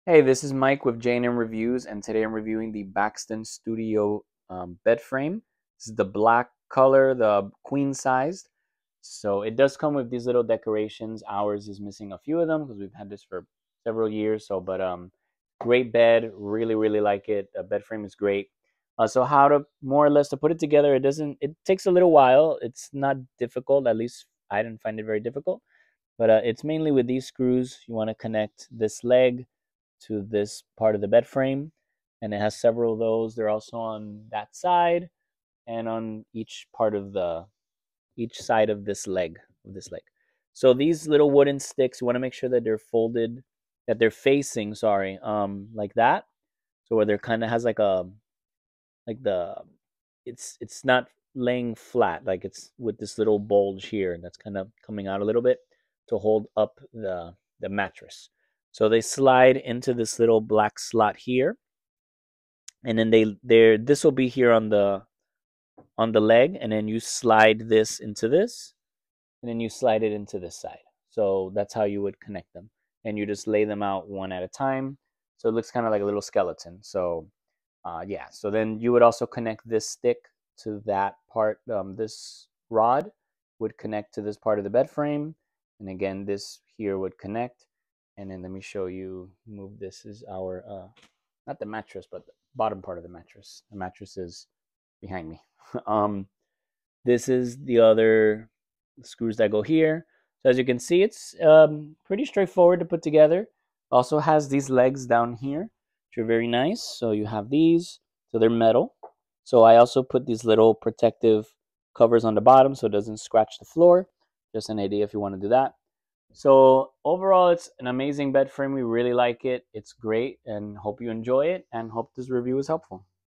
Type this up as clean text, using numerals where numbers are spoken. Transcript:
Hey, this is Mike with J&M Reviews, and today I'm reviewing the Baxton Studio bed frame. This is the black color, the queen sized. So it does come with these little decorations. Ours is missing a few of them because we've had this for several years. But great bed, really like it. The bed frame is great. So how to more or less to put it together? It takes a little while. It's not difficult. At least I didn't find it very difficult. But it's mainly with these screws. You want to connect this leg to this part of the bed frame, and it has several of those. They're also on that side and on each side of this leg. So these little wooden sticks, you want to make sure that they're folded, that they're facing, sorry, like that. So where they're kind of has like the it's not laying flat, like it's with this little bulge here that's kind of coming out a little bit to hold up the mattress. So they slide into this little black slot here, and then this will be here on the leg, and then you slide this into this, and then you slide it into this side. So that's how you would connect them, and you just lay them out one at a time. So it looks kind of like a little skeleton. So yeah, so then you would also connect this stick to that part. This rod would connect to this part of the bed frame, and again, this here would connect. And then let me show you. Move. This is our not the mattress, but the bottom part of the mattress. The mattress is behind me. um, this is the other screws that go here. So as you can see, it's pretty straightforward to put together. Also has these legs down here, which are very nice. So you have these, so they're metal. So I also put these little protective covers on the bottom so it doesn't scratch the floor. Just an idea if you want to do that. So overall, it's an amazing bed frame. We really like it. It's great and hope you enjoy it and hope this review is helpful.